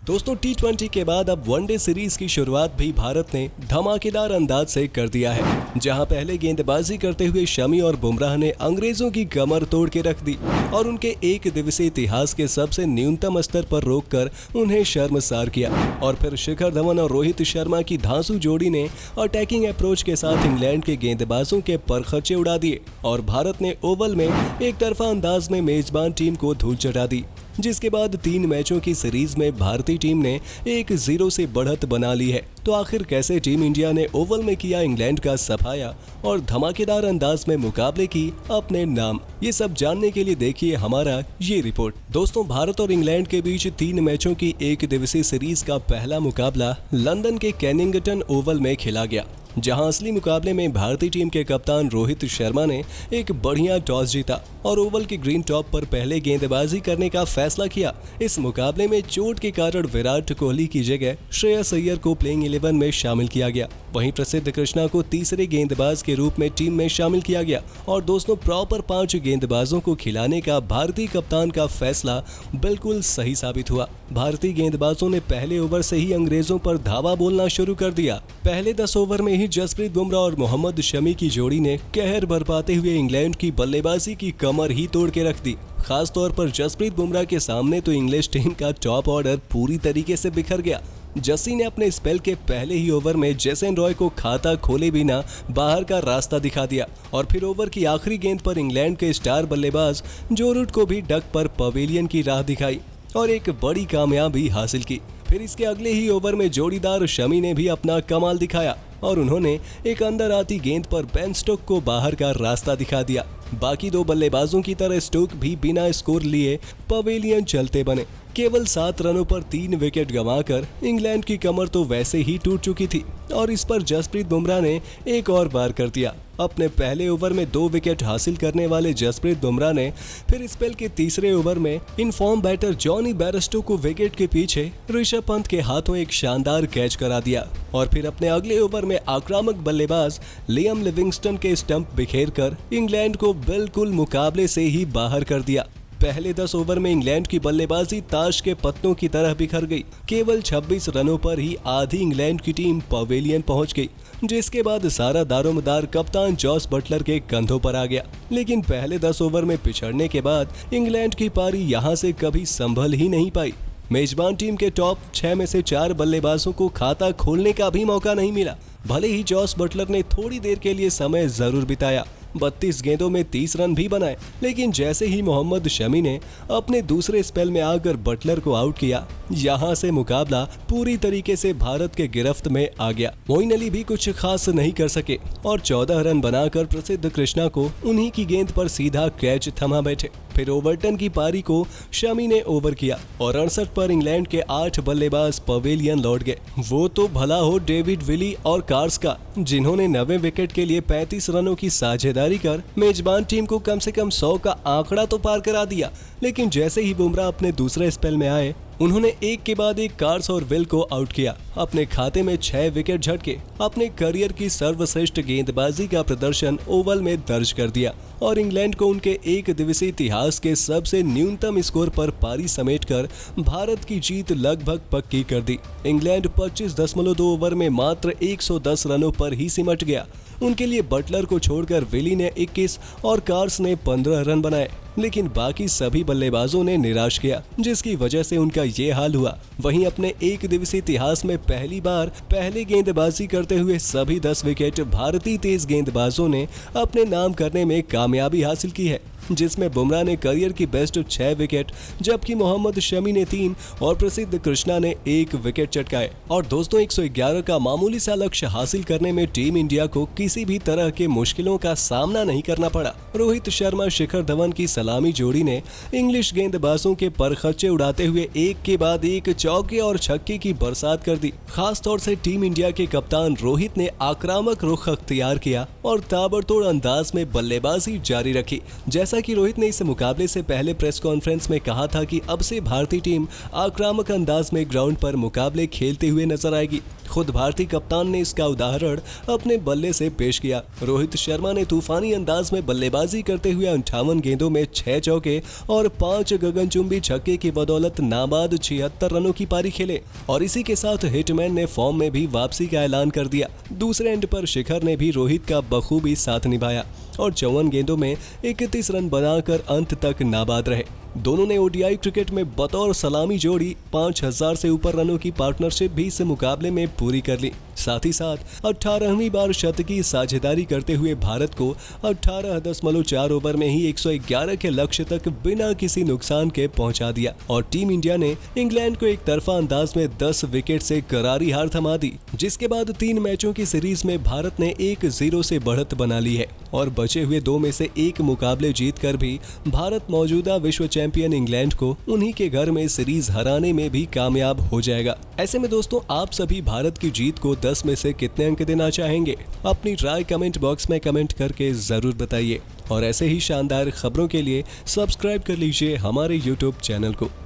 दोस्तों टी20 के बाद अब वनडे सीरीज की शुरुआत भी भारत ने धमाकेदार अंदाज से कर दिया है, जहां पहले गेंदबाजी करते हुए शमी और बुमराह ने अंग्रेजों की कमर तोड़ के रख दी और उनके एक दिवसीय इतिहास के सबसे न्यूनतम स्तर पर रोककर उन्हें शर्मसार किया। और फिर शिखर धवन और रोहित शर्मा की धांसू जोड़ी ने अटैकिंग अप्रोच के साथ इंग्लैंड के गेंदबाजों के परखचे उड़ा दिए और भारत ने ओवल में एक तरफा अंदाज में मेजबान टीम को धूल चटा दी, जिसके बाद 3 मैचों की सीरीज में भारतीय टीम ने 1-0 से बढ़त बना ली है। तो आखिर कैसे टीम इंडिया ने ओवल में किया इंग्लैंड का सफाया और धमाकेदार अंदाज में मुकाबले की अपने नाम, ये सब जानने के लिए देखिए हमारा ये रिपोर्ट। दोस्तों, भारत और इंग्लैंड के बीच 3 मैचों की 1 दिवसीय सीरीज का पहला मुकाबला लंदन के केनिंगटन ओवल में खेला गया, जहां असली मुकाबले में भारतीय टीम के कप्तान रोहित शर्मा ने एक बढ़िया टॉस जीता और ओवल के ग्रीन टॉप पर पहले गेंदबाजी करने का फैसला किया। इस मुकाबले में चोट के कारण विराट कोहली की जगह श्रेयस अय्यर को प्लेइंग 11 में शामिल किया गया। वहीं प्रसिद्ध कृष्णा को तीसरे गेंदबाज के रूप में टीम में शामिल किया गया। और दोस्तों, प्रॉपर 5 गेंदबाजों को खिलाने का भारतीय कप्तान का फैसला बिल्कुल सही साबित हुआ। भारतीय गेंदबाजों ने पहले ओवर से ही अंग्रेजों पर धावा बोलना शुरू कर दिया। पहले 10 ओवर में ही जसप्रीत बुमराह और मोहम्मद शमी की जोड़ी ने कहर बरपाते हुए इंग्लैंड की बल्लेबाजी की कमर ही तोड़ के रख दी। खास तौर पर जसप्रीत बुमराह के सामने तो इंग्लिश टीम का टॉप ऑर्डर पूरी तरीके से बिखर गया। जस्सी ने अपने स्पेल के पहले ही ओवर में जेसन रॉय को खाता खोले बिना बाहर का रास्ता दिखा दिया और फिर ओवर की आखिरी गेंद पर इंग्लैंड के स्टार बल्लेबाज जो रूट को भी डक पर पवेलियन की राह दिखाई और एक बड़ी कामयाबी हासिल की। फिर इसके अगले ही ओवर में जोड़ीदार शमी ने भी अपना कमाल दिखाया और उन्होंने एक अंदर आती गेंद पर बेन स्टोक को बाहर का रास्ता दिखा दिया। बाकी 2 बल्लेबाजों की तरह स्टोक भी बिना स्कोर लिए पवेलियन चलते बने। केवल 7 रनों पर 3 विकेट गंवाकर इंग्लैंड की कमर तो वैसे ही टूट चुकी थी और इस पर जसप्रीत बुमराह ने एक और बार कर दिया। अपने पहले ओवर में 2 विकेट हासिल करने वाले जसप्रीत बुमराह ने फिर स्पेल के तीसरे ओवर में इनफॉर्म बैटर जॉनी बेयरस्टो को विकेट के पीछे ऋषभ पंत के हाथों एक शानदार कैच करा दिया और फिर अपने अगले ओवर में आक्रामक बल्लेबाज लियम लिविंगस्टन के स्टंप बिखेर कर इंग्लैंड को बिल्कुल मुकाबले से ही बाहर कर दिया। पहले 10 ओवर में इंग्लैंड की बल्लेबाजी ताश के पत्तों की तरह बिखर गई। केवल 26 रनों पर ही आधी इंग्लैंड की टीम पवेलियन पहुंच गई, जिसके बाद सारा दारोमदार कप्तान जॉस बटलर के कंधों पर आ गया। लेकिन पहले 10 ओवर में पिछड़ने के बाद इंग्लैंड की पारी यहां से कभी संभल ही नहीं पाई। मेजबान टीम के टॉप 6 में से 4 बल्लेबाजों को खाता खोलने का भी मौका नहीं मिला। भले ही जॉस बटलर ने थोड़ी देर के लिए समय जरूर बिताया, 32 गेंदों में 30 रन भी बनाए, लेकिन जैसे ही मोहम्मद शमी ने अपने दूसरे स्पेल में आकर बटलर को आउट किया, यहां से मुकाबला पूरी तरीके से भारत के गिरफ्त में आ गया। मोइन अली भी कुछ खास नहीं कर सके और 14 रन बनाकर प्रसिद्ध कृष्णा को उन्हीं की गेंद पर सीधा कैच थमा बैठे। फिर ओवरटन की पारी को शमी ने ओवर किया और 68 पर इंग्लैंड के 8 बल्लेबाज पवेलियन लौट गए। वो तो भला हो डेविड विली और कार्स का, जिन्होंने 90 विकेट के लिए 35 रनों की साझेदारी कर मेजबान टीम को कम से कम 100 का आंकड़ा तो पार करा दिया। लेकिन जैसे ही बुमराह अपने दूसरे स्पेल में आए, उन्होंने एक के बाद एक कार्स और विल को आउट किया। अपने खाते में 6 विकेट झटके अपने करियर की सर्वश्रेष्ठ गेंदबाजी का प्रदर्शन ओवल में दर्ज कर दिया और इंग्लैंड को उनके एक दिवसीय इतिहास के सबसे न्यूनतम स्कोर पर पारी समेटकर भारत की जीत लगभग पक्की कर दी। इंग्लैंड 25.2 ओवर में मात्र 110 रनों पर ही सिमट गया। उनके लिए बटलर को छोड़कर विली ने 21 और कार्स ने 15 रन बनाए, लेकिन बाकी सभी बल्लेबाजों ने निराश किया, जिसकी वजह से उनका ये हाल हुआ। वहीं अपने एक दिवसीय इतिहास में पहली बार पहले गेंदबाजी करते हुए सभी 10 विकेट भारतीय तेज गेंदबाजों ने अपने नाम करने में कामयाबी हासिल की है, जिसमें बुमराह ने करियर की बेस्ट 6 विकेट, जबकि मोहम्मद शमी ने 3 और प्रसिद्ध कृष्णा ने 1 विकेट चटकाए। और दोस्तों, 111 का मामूली सा लक्ष्य हासिल करने में टीम इंडिया को किसी भी तरह के मुश्किलों का सामना नहीं करना पड़ा। रोहित शर्मा शिखर धवन की सलामी जोड़ी ने इंग्लिश गेंदबाजों के परखच्चे उड़ाते हुए एक के बाद एक चौके और छक्के की बरसात कर दी। खास तौर से टीम इंडिया के कप्तान रोहित ने आक्रामक रुख अख्तियार किया और ताबड़तोड़ अंदाज में बल्लेबाजी जारी रखी। जैसा कि रोहित ने इस मुकाबले से पहले प्रेस कॉन्फ्रेंस में कहा था कि अब से भारतीय टीम आक्रामक अंदाज में ग्राउंड पर मुकाबले खेलते हुए नजर आएगी। खुद भारतीय कप्तान ने इसका उदाहरण अपने बल्ले से पेश किया। रोहित शर्मा ने तूफानी अंदाज में बल्लेबाजी करते हुए 58 गेंदों में 6 चौके और 5 गगनचुंबी छक्के की बदौलत नाबाद 76 रनों की पारी खेले और इसी के साथ हिटमैन ने फॉर्म में भी वापसी का ऐलान कर दिया। दूसरे एंड पर शिखर ने भी रोहित का बखूबी साथ निभाया और 54 गेंदों में 31 रन बनाकर अंत तक नाबाद रहे। दोनों ने ओडीआई क्रिकेट में बतौर सलामी जोड़ी 5000 से ऊपर रनों की पार्टनरशिप भी इस मुकाबले में पूरी कर ली। साथ ही साथ 18वीं बार शतकीय साझेदारी करते हुए भारत को 18.4 ओवर में ही 111 के लक्ष्य तक बिना किसी नुकसान के पहुंचा दिया और टीम इंडिया ने इंग्लैंड को एक तरफा अंदाज में 10 विकेट से करारी हार थमा दी, जिसके बाद 3 मैचों की सीरीज में भारत ने 1-0 से बढ़त बना ली है और बचे हुए 2 में से 1 मुकाबले जीतकर भी भारत मौजूदा विश्व चैंपियन इंग्लैंड को उन्हीं के घर में सीरीज हराने में भी कामयाब हो जाएगा। ऐसे में दोस्तों, आप सभी भारत की जीत को 10 में से कितने अंक देना चाहेंगे? अपनी राय कमेंट बॉक्स में कमेंट करके जरूर बताइए और ऐसे ही शानदार खबरों के लिए सब्सक्राइब कर लीजिए हमारे YouTube चैनल को।